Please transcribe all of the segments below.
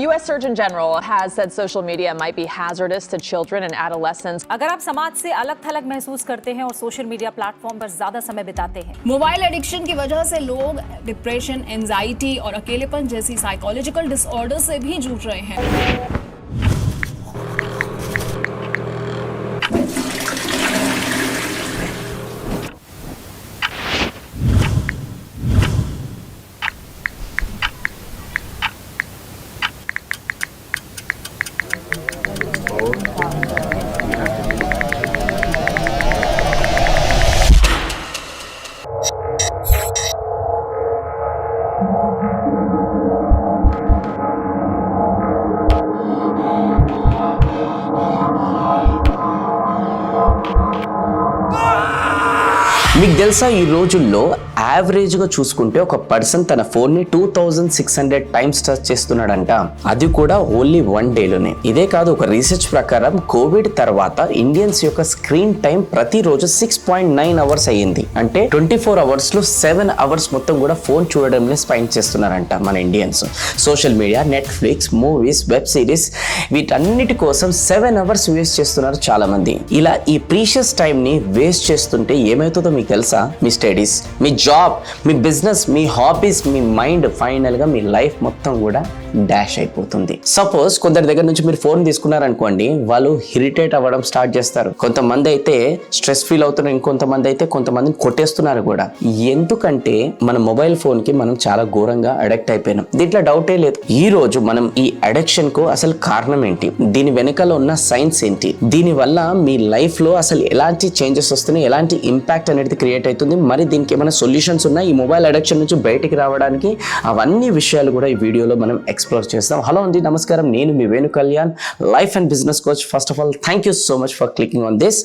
U.S. Surgeon General has said social media might be hazardous to children and adolescents. अगर आप समाज से अलग थलग महसूस करते हैं और सोशल मीडिया प्लेटफॉर्म पर ज्यादा समय बिताते हैं, मोबाइल एडिक्शन की वजह से लोग डिप्रेशन, एंजाइटी और अकेलेपन जैसी साइकोलॉजिकल डिसऑर्डर से भी जूझ रहे हैं। మీకు తెలుసా ఈ రోజుల్లో యావరేజ్గా చూసుకుంటే ఒక పర్సన్ తన ఫోన్ని 2600 టైమ్స్ టచ్ చేస్తున్నాడంట. అది కూడా ఓన్లీ 1 డేలోనే. ఇదే కాదు, ఒక రీసెర్చ్ ప్రకారం కోవిడ్ తర్వాత ఇండియన్స్ యొక్క స్క్రీన్ టైం ప్రతిరోజు 6.9 అవర్స్ అయ్యింది. అంటే 24 అవర్స్లో 7 అవర్స్ మొత్తం కూడా ఫోన్ చూడడంలో స్పెండ్ చేస్తున్నారంట మన Indians. Social media, Netflix, movies, web series వీటన్నిటి కోసం 7 అవర్స్ వేస్ట్ చేస్తున్నారు చాలా మంది. ఇలా ఈ ప్రీషియస్ టైంని వేస్ట్ చేస్తుంటే ఏమవుతుందో మీకు తెలుసా? మీ స్టడీస్, మీ జాబ్, మీ బిజినెస్, మీ హాబీస్, మీ మైండ్, ఫైనల్గా మీ లైఫ్ మొత్తం కూడా డాష్ అయిపోతుంది. సపోజ్ కొందరి దగ్గర నుంచి మీరు ఫోన్ తీసుకున్నారనుకోండి, వాళ్ళు ఇరిటేట్ అవ్వడం స్టార్ట్ చేస్తారు. కొంతమంది అయితే స్ట్రెస్ ఫీల్ అవుతున్నారు, ఇంకొంతమంది అయితే కొంతమందిని కొట్టేస్తున్నారు కూడా. ఎందుకంటే మన మొబైల్ ఫోన్ కి మనం చాలా ఘోరంగా అడిక్ట్ అయిపోయినాం. దీంట్లో డౌటే లేదు. ఈ రోజు మనం ఈ అడిక్షన్ కు అసలు కారణం ఏంటి, దీని వెనకాల ఉన్న సైన్స్ ఏంటి, దీని వల్ల మీ లైఫ్ లో అసలు ఎలాంటి చేంజెస్ వస్తున్నాయి, ఎలాంటి ఇంపాక్ట్ అనేది క్రియేట్ అవుతుంది, మరి దీనికి ఏమైనా సొల్యూషన్స్ ఉన్నాయి ఈ మొబైల్ అడిక్షన్ నుంచి బయటికి రావడానికి, అవన్నీ విషయాలు కూడా ఈ వీడియోలో మనం ఎక్స్ప్లోర్ చేస్తాం. హలో అండి, నమస్కారం. నేను మీ Venu Kalyan, life and business coach. First of all thank you so much for clicking on this.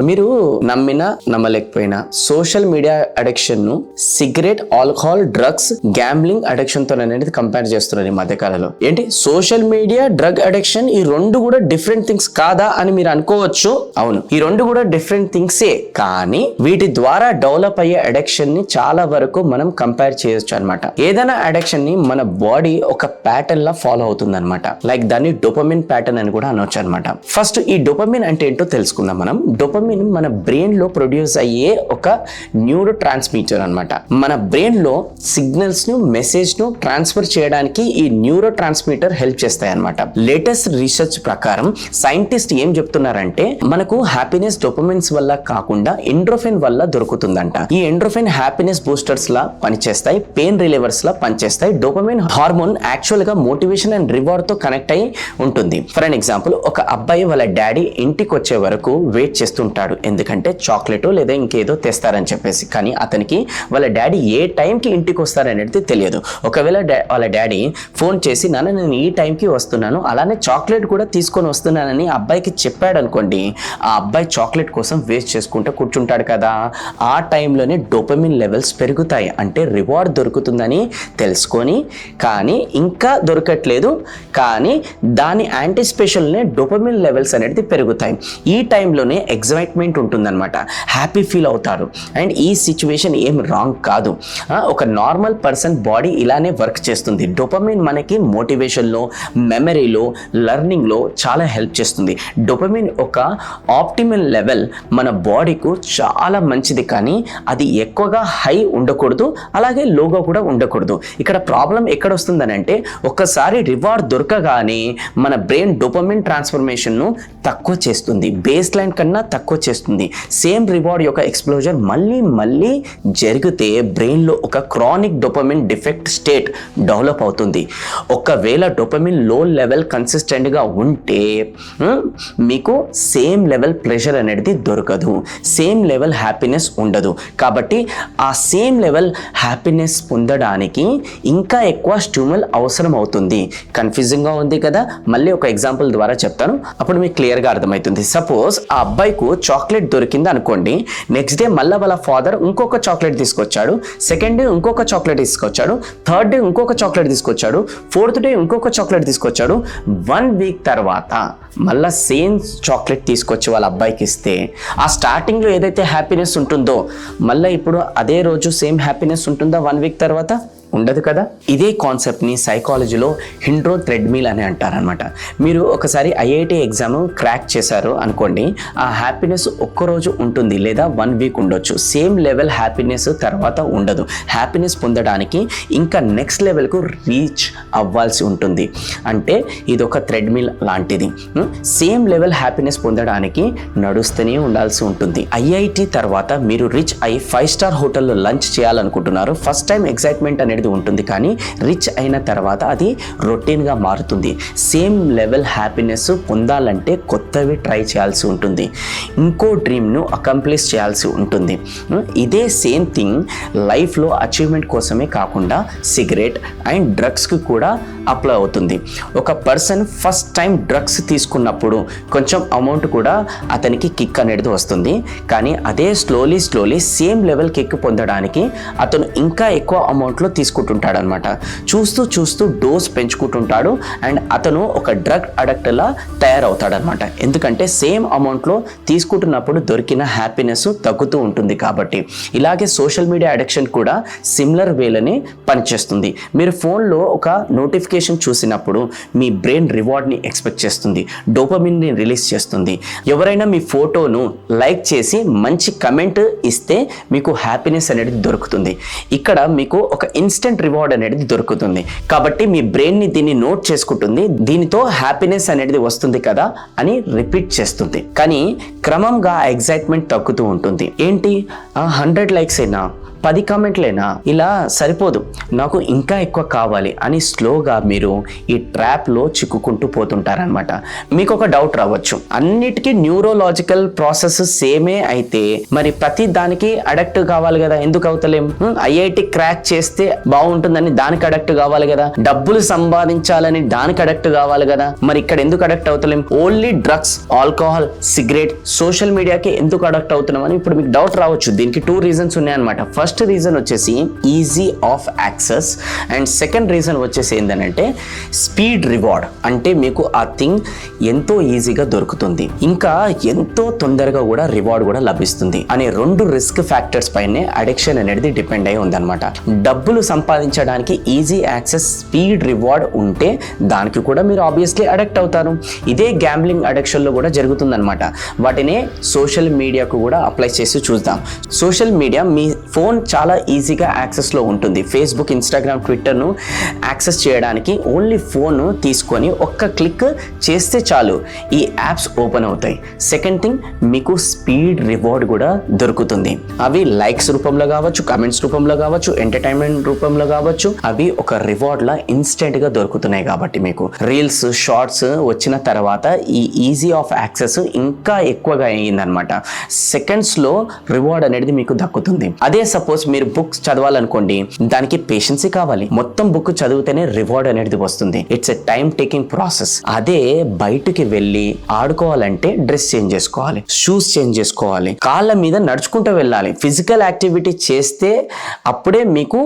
మీరు నమ్మినా నమ్మలేకపోయినా సోషల్ మీడియా అడిక్షన్ ను cigarette, alcohol, drugs, gambling addiction తో అనేది కంపేర్ చేస్తున్నారు ఈ మధ్య కాలంలో. ఏంటి సోషల్ మీడియా, డ్రగ్ అడిక్షన్ ఈ రెండు కూడా డిఫరెంట్ థింగ్స్ కాదా అని మీరు అనుకోవచ్చు. అవును, ఈ రెండు కూడా డిఫరెంట్ థింగ్సే, కానీ వీటి ద్వారా డెవలప్ అయ్యే అడిక్షన్ ని చాలా వరకు మనం కంపేర్ చేయొచ్చు అనమాట. ఏదైనా అడిక్షన్ ని మన బాడీ ఒక ప్యాటర్న్ లా ఫాలో అవుతుంది అనమాట. లైక్ దాన్ని డోపమిన్ ప్యాటర్న్ అని కూడా అనొచ్చు అనమాట. ఫస్ట్ ఈ డోపమిన్ అంటే ఏంటో తెలుసుకుందాం మనం. డోపమిన్ మన బ్రెయిన్ లో ప్రొడ్యూస్ అయ్యే ఒక న్యూరో ట్రాన్స్మిటర్ అనమాట. మన బ్రెయిన్ లో సిగ్నల్స్ ను, మెసేజ్ ను ట్రాన్స్ఫర్ చేయడానికి ఈ న్యూరో ట్రాన్స్మిటర్ హెల్ప్ చేస్తాయి అనమాట. లేటెస్ట్ రీసెర్చ్ ప్రకారం సైంటిస్ట్ ఏం చెప్తున్నారంటే, మనకు హ్యాపీనెస్ డోపమిన్స్ వల్ల కాకుండా ఎండ్రోఫిన్ వల్ల దొరుకుతుందంట. ఈ ఎండ్రోఫిన్ హ్యాపీనెస్ బూస్టర్స్ లా పనిచేస్తాయి, పెయిన్ రిలీవర్స్ లా పనిచేస్తాయి. డోపమిన్ హార్మోన్ యాక్చువల్ గా మోటివేషన్ అండ్ రివార్డ్ తో కనెక్ట్ అయి ఉంటుంది. ఫర్ అన్ ఎగ్జాంపుల్, ఒక అబ్బాయి వాళ్ళ డాడీ ఇంటికి వచ్చే వరకు వెయిట్ చేస్తుంటాడు, ఎందుకంటే చాక్లెట్ లేదా ఇంకేదో తెస్తారని చెప్పేసి. కానీ అతనికి వాళ్ళ డాడీ ఏ టైంకి ఇంటికి వస్తారనేది తెలియదు. ఒకవేళ వాళ్ళ డాడీ ఫోన్ చేసి, నాన్న నేను ఈ టైంకి వస్తున్నాను, అలానే చాక్లెట్ కూడా తీసుకొని వస్తున్నానని అబ్బాయికి చెప్పాడు అనుకోండి, ఆ అబ్బాయి చాక్లెట్ కోసం వేస్ట్ చేసుకుంటూ కూర్చుంటాడు కదా. ఆ టైంలోనే డోపమిన్ లెవెల్స్ పెరుగుతాయి. అంటే రివార్డ్ దొరుకుతుందని తెలుసుకొని కానీ ఇంకా దొరకట్లేదు, కానీ దాని యాంటిసిపేషన్లోనే డోపమిన్ లెవెల్స్ అనేది పెరుగుతాయి. ఈ టైంలోనే ఎగ్జైట్మెంట్ ఉంటుందన్నమాట, హ్యాపీ ఫీల్ అవుతారు. అండ్ ఈ సిచ్యువేషన్ ఏం రాంగ్ కాదు. ఒక నార్మల్ పర్సన్ బాడీ ఇలానే వర్క్ చేస్తుంది. డోపమిన్ మనకి మోటివేషన్లో, మెమరీలో, లెర్నింగ్లో చాలా హెల్ప్ చేస్తుంది. డోపమిన్ ఒక ఆప్టిమల్ లెవెల్ మన బాడీకు చాలా మంచిది, కానీ అది ఎక్కువగా హై ఉండకూడదు, అలాగే లోగా కూడా ఉండకూడదు. ఇక్కడ ప్రాబ్లం ఎక్కడ వస్తుందని అంటే, ఒక్కసారి రివార్డ్ దొరకగానే మన బ్రెయిన్ డోపమిన్ ట్రాన్స్ఫర్మేషన్ను తక్కువ చేస్తుంది, బేస్ లైన్ కన్నా తక్కువ చేస్తుంది. సేమ్ రివార్డ్ యొక్క ఎక్స్ప్లోజర్ మళ్ళీ జరిగితే బ్రెయిన్లో ఒక chronic dopamine defect state develop అవుతుంది. ఒకవేళ డోపమిన్ లో లెవెల్ కన్సిస్టెంట్గా ఉంటే మీకు సేమ్ లెవెల్ ప్లెజర్ అనేది దొరకదు, సేమ్ లెవెల్ హ్యాపీనెస్ ఉండదు. కాబట్టి ఆ సేమ్ లెవెల్ హ్యాపీనెస్ పొందడానికి ఇంకా ఎక్కువ స్టిమ్యులస్ అవసరం అవసరం అవుతుంది. కన్ఫ్యూజింగ్గా ఉంది కదా, మళ్ళీ ఒక ఎగ్జాంపుల్ ద్వారా చెప్తాను, అప్పుడు మీకు క్లియర్గా అర్థమవుతుంది. సపోజ్ ఆ అబ్బాయికు చాక్లెట్ దొరికింది అనుకోండి, నెక్స్ట్ డే మళ్ళీ వాళ్ళ ఫాదర్ ఇంకొక చాక్లెట్ తీసుకొచ్చాడు, సెకండ్ డే ఇంకొక చాక్లెట్ తీసుకొచ్చాడు, థర్డ్ డే ఇంకొక చాక్లెట్ తీసుకొచ్చాడు, ఫోర్త్ డే ఇంకొక చాక్లెట్ తీసుకొచ్చాడు. 1 వీక్ తర్వాత మళ్ళీ సేమ్ చాక్లెట్ తీసుకొచ్చి వాళ్ళ అబ్బాయికి ఇస్తే ఆ స్టార్టింగ్లో ఏదైతే హ్యాపీనెస్ ఉంటుందో మళ్ళీ ఇప్పుడు అదే రోజు సేమ్ హ్యాపీనెస్ ఉంటుందా 1 వీక్ తర్వాత? ఉండదు కదా. ఇదే కాన్సెప్ట్ని సైకాలజీలో హిండ్రో థ్రెడ్మిల్ అని అంటారనమాట. మీరు ఒకసారి ఐఐటి ఎగ్జామ్ క్రాక్ చేశారు అనుకోండి, ఆ హ్యాపీనెస్ ఒక్కరోజు ఉంటుంది లేదా 1 వీక్ ఉండొచ్చు. సేమ్ లెవెల్ హ్యాపీనెస్ తర్వాత ఉండదు. హ్యాపీనెస్ పొందడానికి ఇంకా నెక్స్ట్ లెవెల్కు రీచ్ అవ్వాల్సి ఉంటుంది. అంటే ఇది ఒక థ్రెడ్మిల్ లాంటిది. సేమ్ లెవెల్ హ్యాపీనెస్ పొందడానికి నడుస్తూనే ఉండాల్సి ఉంటుంది. ఐఐటి తర్వాత మీరు రిచ్ అయి 5 స్టార్ హోటల్లో లంచ్ చేయాలనుకుంటున్నారు. ఫస్ట్ టైం ఎక్సైట్మెంట్ అనేది ఉంటుంది, కానీ రిచ్ అయిన తర్వాత అది రొటీన్గా మారుతుంది. సేమ్ లెవెల్ హ్యాపీనెస్ పొందాలంటే కొత్తవి ట్రై చేయాల్సి ఉంటుంది, ఇంకో డ్రీమ్ను అకంప్లిష్ చేయాల్సి ఉంటుంది. ఇదే సేమ్ థింగ్ లైఫ్లో అచీవ్మెంట్ కోసమే కాకుండా సిగరెట్ అండ్ డ్రగ్స్కి కూడా అప్లై అవుతుంది. ఒక పర్సన్ ఫస్ట్ టైం డ్రగ్స్ తీసుకున్నప్పుడు కొంచెం అమౌంట్ కూడా అతనికి కిక్ అనేది వస్తుంది, కానీ అదే స్లోలీ సేమ్ లెవెల్ కిక్ పొందడానికి అతను ఇంకా ఎక్కువ అమౌంట్లో తీసుకుంటుంటాడు అనమాట. చూస్తూ డోస్ పెంచుకుంటుంటాడు అండ్ అతను ఒక డ్రగ్ అడక్ట్లా తయారవుతాడు అనమాట. ఎందుకంటే సేమ్ అమౌంట్లో తీసుకుంటున్నప్పుడు దొరికిన హ్యాపీనెస్ తగ్గుతూ ఉంటుంది కాబట్టి. ఇలాగే సోషల్ మీడియా అడిక్షన్ కూడా సిమిలర్ వేలోనే పనిచేస్తుంది. మీరు ఫోన్లో ఒక నోటిఫికేషన్ చూసినప్పుడు మీ బ్రెయిన్ రివార్డ్ని ఎక్స్పెక్ట్ చేస్తుంది, డోపమిన్ని రిలీజ్ చేస్తుంది. ఎవరైనా మీ ఫోటోను లైక్ చేసి మంచి కమెంట్ ఇస్తే మీకు హ్యాపీనెస్ అనేది దొరుకుతుంది. ఇక్కడ మీకు ఒక ఇన్స్టెంట్ రివార్డ్ అనేది దొరుకుతుంది. కాబట్టి మీ బ్రెయిన్ని దీన్ని నోట్ చేసుకుంటుంది, దీనితో హ్యాపీనెస్ అనేది వస్తుంది కదా అని రిపీట్ చేస్తుంది. కానీ క్రమంగా ఎగ్జైట్మెంట్ తగ్గుతూ ఉంటుంది. ఏంటి 100 లైక్స్ అయినా 10 కామెంట్లైనా ఇలా సరిపోదు, నాకు ఇంకా ఎక్కువ కావాలి అని స్లోగా మీరు ఈ ట్రాప్లో చిక్కుకుంటూ పోతుంటారనమాట. మీకు ఒక డౌట్ రావచ్చు, అన్నిటికీ న్యూరోలాజికల్ ప్రాసెస్ సేమే అయితే మరి ప్రతి దానికి అడక్ట్ కావాలి కదా, ఎందుకు అవుతలేం? ఐఐటి క్రాక్ చేస్తే బాగుంటుందని దానికి అడక్ట్ కావాలి కదా, డబ్బులు సంపాదించాలని దానికి అడక్ట్ కావాలి కదా, మరి ఇక్కడ ఎందుకు అడక్ట్ అవుతలేం? Only drugs, alcohol, cigarette, social మీడియాకి ఎందుకు అడక్ట్ అవుతున్నామని ఇప్పుడు మీకు డౌట్ రావచ్చు. దీనికి 2 రీజన్స్ ఉన్నాయన్నమాట. ఫస్ట్ రీజన్ వచ్చేసి easy of access and second reason వచ్చేసి ఏంటంటే స్పీడ్ రివార్డ్. అంటే మీకు ఆ థింగ్ ఎంతో ఈజీగా దొరుకుతుంది, ఇంకా ఎంతో తొందరగా కూడా రివార్డ్ కూడా లభిస్తుంది అనే 2 రిస్క్ ఫ్యాక్టర్స్ పైనే అడిక్షన్ అనేది డిపెండ్ అయి ఉందన్నమాట. డబ్బులు సంపాదించడానికి ఈజీ యాక్సెస్, స్పీడ్ రివార్డ్ ఉంటే దానికి కూడా మీరు ఆబ్వియస్లీ అడిక్ట్ అవుతారు. ఇదే గ్యాంబ్లింగ్ అడిక్షన్లో కూడా జరుగుతుందన్నమాట. వాటినే సోషల్ మీడియాకు కూడా అప్లై చేసి చూద్దాం. సోషల్ మీడియా మీ ఫోన్ చాలా ఈజీగా యాక్సెస్లో ఉంటుంది. ఫేస్బుక్, ఇన్స్టాగ్రామ్, ట్విట్టర్ను యాక్సెస్ చేయడానికి ఓన్లీ ఫోన్ తీసుకొని ఒక్క క్లిక్ చేస్తే చాలు ఈ యాప్స్ ఓపెన్ అవుతాయి. సెకండ్ థింగ్, మీకు స్పీడ్ రివార్డ్ కూడా దొరుకుతుంది. అవి లైక్స్ రూపంలో కావచ్చు, కమెంట్స్ రూపంలో కావచ్చు, ఎంటర్టైన్మెంట్ రూపంలో కావచ్చు. అవి ఒక రివార్డ్లా ఇన్స్టెంట్గా దొరుకుతున్నాయి కాబట్టి మీకు రీల్స్, షార్ట్స్ వచ్చిన తర్వాత ఈ ఈజీ ఆఫ్ యాక్సెస్ ఇంకా ఎక్కువగా అయ్యిందనమాట. సెకండ్స్లో రివార్డ్ అనేది మీకు దక్కుతుంది. అదే సపోజ్ మీరు బుక్స్ చదవాలనుకోండి, దానికి పేషెన్సీ కావాలి. మొత్తం బుక్ చదివితేనే రివార్డ్ అనేది వస్తుంది. It's a time taking process. అదే బయటికి వెళ్ళి ఆడుకోవాలంటే డ్రెస్ చేంజ్ చేసుకోవాలి, షూస్ చేంజ్ చేసుకోవాలి, కాళ్ళ మీద నడుచుకుంటూ వెళ్ళాలి, ఫిజికల్ యాక్టివిటీ చేస్తే అప్పుడే మీకు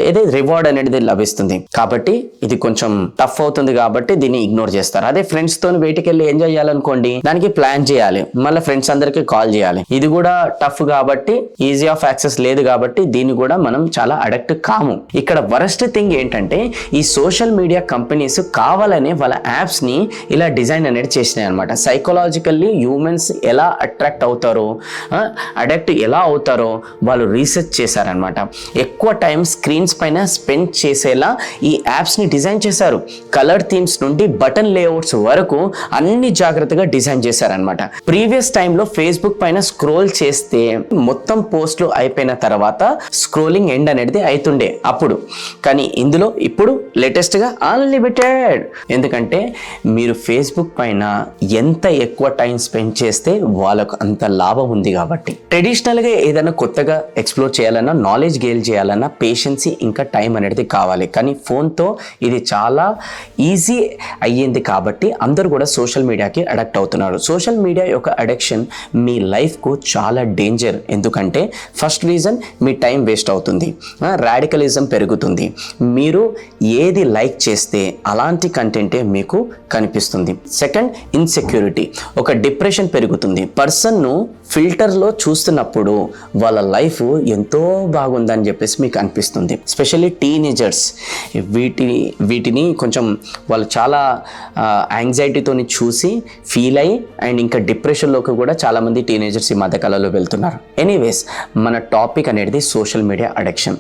ఏదో రివార్డ్ అనేది లభిస్తుంది. కాబట్టి ఇది కొంచెం టఫ్ అవుతుంది కాబట్టి దీన్ని ఇగ్నోర్ చేస్తారు. అదే ఫ్రెండ్స్ తో బయటికి వెళ్ళి ఎంజాయ్ చేయాలనుకోండి, దానికి ప్లాన్ చేయాలి, మళ్ళీ ఫ్రెండ్స్ అందరికి కాల్ చేయాలి. ఇది కూడా టఫ్ కాబట్టి, ఈజీ ఆఫ్ యాక్సెస్ లేదు కాబట్టి దీన్ని కూడా మనం చాలా అడక్ట్ కాము. ఇక్కడ వరస్ట్ థింగ్ ఏంటంటే ఈ సోషల్ మీడియా కంపెనీస్ కావాలనే వాళ్ళ యాప్స్ ని ఇలా డిజైన్ అనేది చేసినాయి అనమాట. సైకలాజికల్లీ హ్యూమన్స్ ఎలా అట్రాక్ట్ అవుతారో, అడక్ట్ ఎలా అవుతారో వాళ్ళు రీసెర్చ్ చేశారనమాట. ఎక్కువ టైం స్క్రీన్స్ పైన స్పెండ్ చేసేలా ఈ యాప్స్ ని డిజైన్ చేశారు. కలర్ థీమ్స్ నుండి బటన్ లేఅవుట్స్ వరకు అన్ని జాగ్రత్తగా డిజైన్ చేశారనమాట. ప్రీవియస్ టైంలో ఫేస్బుక్ పైన స్క్రోల్ చేస్తే మొత్తం పోస్టులు అయిపోయిన తర్వాత తర్వాత స్క్రోలింగ్ ఎండ్ అనేది అవుతుండే అప్పుడు. కానీ ఇందులో ఇప్పుడు లేటెస్ట్గా అన్లిమిటెడ్. ఎందుకంటే మీరు ఫేస్బుక్ పైన ఎంత ఎక్కువ టైం స్పెండ్ చేస్తే వాళ్ళకు అంత లాభం ఉంది కాబట్టి. ట్రెడిషనల్గా ఏదైనా కొత్తగా ఎక్స్ప్లోర్ చేయాలన్నా, నాలెడ్జ్ గెయిన్ చేయాలన్నా పేషెన్సీ ఇంకా టైం అనేది కావాలి. కానీ ఫోన్తో ఇది చాలా ఈజీ అయ్యింది కాబట్టి అందరూ కూడా సోషల్ మీడియాకి అడక్ట్ అవుతున్నారు. సోషల్ మీడియా యొక్క అడిక్షన్ మీ లైఫ్కు చాలా డేంజర్. ఎందుకంటే ఫస్ట్ రీజన్ మీ టైం వేస్ట్ అవుతుంది, రాడికలిజం పెరుగుతుంది. మీరు ఏది లైక్ చేస్తే అలాంటి కంటెంటే మీకు కనిపిస్తుంది. సెకండ్, ఇన్సెక్యూరిటీ, ఒక డిప్రెషన్ పెరుగుతుంది. పర్సన్ను ఫిల్టర్లో చూస్తున్నప్పుడు వాళ్ళ లైఫ్ ఎంతో బాగుందని చెప్పేసి మీకు అనిపిస్తుంది. స్పెషల్లీ టీనేజర్స్ వీటిని కొంచెం వాళ్ళు చాలా యాంగ్జైటీతో చూసి ఫీల్ అయ్యి అండ్ ఇంకా డిప్రెషన్లోకి కూడా చాలామంది టీనేజర్స్ ఈ మధ్యకాలంలో వెళ్తున్నారు. ఎనీవేస్, మన టాపిక్ అనేది సోషల్ మీడియా అడిక్షన్.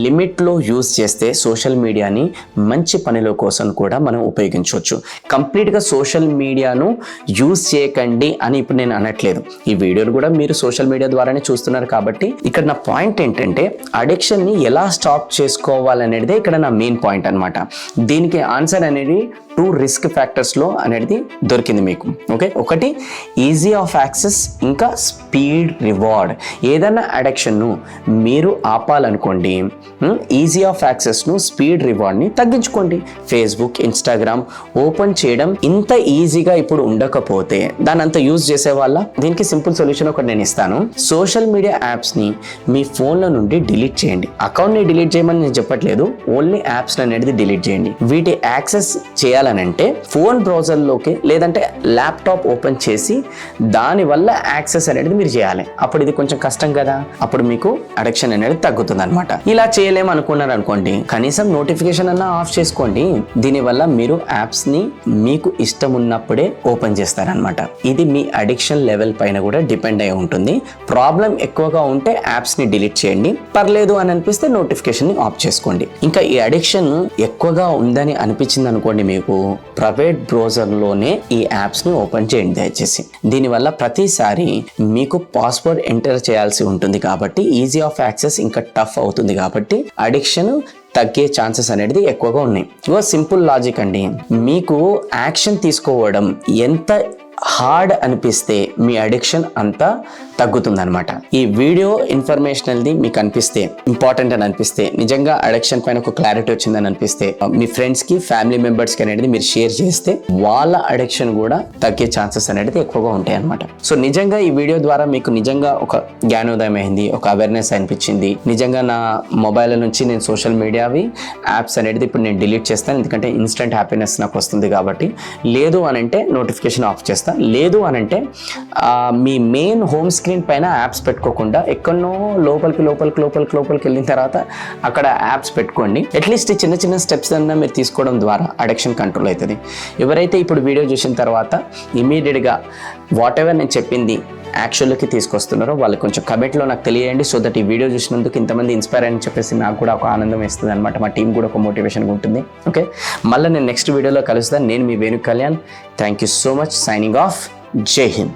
లిమిట్లో యూజ్ చేస్తే సోషల్ మీడియాని మంచి పనిలో కోసం కూడా మనం ఉపయోగించవచ్చు. కంప్లీట్గా సోషల్ మీడియాను యూజ్ చేయకండి అని ఇప్పుడు నేను అనట్లేదు. ఈ వీడియోలు కూడా మీరు సోషల్ మీడియా ద్వారానే చూస్తున్నారు కాబట్టి ఇక్కడ నా పాయింట్ ఏంటంటే అడిక్షన్ని ఎలా స్టాప్ చేసుకోవాలనేది ఇక్కడ నా మెయిన్ పాయింట్ అనమాట. దీనికి ఆన్సర్ అనేది 2 రిస్క్ ఫ్యాక్టర్స్లో అనేది దొరికింది మీకు. ఓకే, ఒకటి ఈజీ ఆఫ్ యాక్సెస్, ఇంకా స్పీడ్ రివార్డ్. ఏదైనా అడిక్షన్ను మీరు ఆపాలనుకోండి, ఈజీ ఆఫ్ యాక్సెస్ను, స్పీడ్ రివార్డ్ని తగ్గించుకోండి. ఫేస్బుక్, ఇన్స్టాగ్రామ్ ఓపెన్ చేయడం ఇంత ఈజీగా ఇప్పుడు ఉండకపోతే దాన్ని అంత యూజ్ చేసే వాళ్ళ దీనికి సింపుల్ సొల్యూషన్ ఒకటి నేను ఇస్తాను. సోషల్ మీడియా యాప్స్ని మీ ఫోన్ల నుండి డిలీట్ చేయండి. అకౌంట్ని డిలీట్ చేయమని నేను చెప్పట్లేదు, ఓన్లీ యాప్స్ అనేది డిలీట్ చేయండి. వీటి యాక్సెస్ చేయాలనంటే ఫోన్ బ్రౌజర్లోకి లేదంటే ల్యాప్టాప్ ఓపెన్ చేసి దానివల్ల యాక్సెస్ అనేది మీరు చేయాలి. అప్పుడు ఇది కొంచెం కష్టం కదా, అప్పుడు మీకు అడిక్షన్ అనేది తగ్గుతుంది అనమాట. ఇలా చేయలేము అనుకున్నారు అనుకోండి, కనీసం నోటిఫికేషన్ అన్నా ఆఫ్ చేసుకోండి. దీనివల్ల మీరు యాప్స్ని మీకు ఇష్టం ఉన్నప్పుడే ఓపెన్ చేస్తారనమాట. ఇది మీ అడిక్షన్ లెవెల్ పైన కూడా డిపెండ్ అయి ఉంటుంది. ప్రాబ్లం ఎక్కువగా ఉంటే యాప్స్ని డిలీట్ చేయండి, పర్లేదు అని అనిపిస్తే నోటిఫికేషన్ని ఆఫ్ చేసుకోండి. ఇంకా ఈ అడిక్షన్ ఎక్కువగా ఉందని అనిపించింది అనుకోండి, మీకు ప్రైవేట్ బ్రౌజర్లోనే ఈ యాప్స్ని ఓపెన్ చేయండి దయచేసి. దీనివల్ల ప్రతిసారి మీకు పాస్వర్డ్ ఎంటర్ చేయాల్సి ఉంటుంది కాబట్టి ఈజీ ఆఫ్ యాక్సెస్ ఇంకా టఫ్ అవుతుంది కాబట్టి అడిక్షన్ తగ్గే ఛాన్సెస్ అనేది ఎక్కువగా ఉన్నాయి. సింపుల్ లాజిక్ అండి, మీకు యాక్షన్ తీసుకోవడం ఎంత హార్డ్ అనిపిస్తే మీ అడిక్షన్ అంతా తగ్గుతుందనమాట. ఈ వీడియో ఇన్ఫర్మేషనల్ది మీకు అనిపిస్తే, ఇంపార్టెంట్ అని అనిపిస్తే, నిజంగా అడిక్షన్ పైన ఒక క్లారిటీ వచ్చిందని అనిపిస్తే మీ ఫ్రెండ్స్కి, ఫ్యామిలీ మెంబర్స్కి అనేది మీరు షేర్ చేస్తే వాళ్ళ అడిక్షన్ కూడా తగ్గే ఛాన్సెస్ అనేది ఎక్కువగా ఉంటాయి అనమాట. సో నిజంగా ఈ వీడియో ద్వారా మీకు నిజంగా ఒక జ్ఞానోదయం అయింది, ఒక అవేర్నెస్ అనిపించింది. నిజంగా నా మొబైల్ నుంచి నేను సోషల్ మీడియావి యాప్స్ అనేది ఇప్పుడు నేను డిలీట్ చేస్తాను, ఎందుకంటే ఇన్స్టెంట్ హ్యాపీనెస్ నాకు వస్తుంది కాబట్టి. లేదు అనంటే నోటిఫికేషన్ ఆఫ్ చేస్తాను. లేదు అనంటే మీ మెయిన్ హోమ్ స్క్రీన్ పైన యాప్స్ పెట్టుకోకుండా ఎక్కడనో లోపలికి వెళ్ళిన తర్వాత అక్కడ యాప్స్ పెట్టుకోండి. అట్లీస్ట్ చిన్న చిన్న స్టెప్స్ అన్నా మీరు తీసుకోవడం ద్వారా అడిక్షన్ కంట్రోల్ అవుతుంది. ఎవరైతే ఇప్పుడు వీడియో చూసిన తర్వాత ఇమీడియట్గా వాట్ ఎవర్ నేను చెప్పింది యాక్చువల్లోకి తీసుకొస్తున్నారో వాళ్ళు కొంచెం కమెంట్లో నాకు తెలియండి. సో దట్ ఈ వీడియో చూసినందుకు ఇంతమంది ఇన్స్పైర్ అని చెప్పేసి నాకు కూడా ఒక ఆనందం ఇస్తుంది అనమాట. మా టీం కూడా ఒక మోటివేషన్గా ఉంటుంది. ఓకే, మళ్ళీ నేను నెక్స్ట్ వీడియోలో కలుస్తాను. నేను మీ Venu Kalyan. Thank you so much. Signing off. జై హింద్.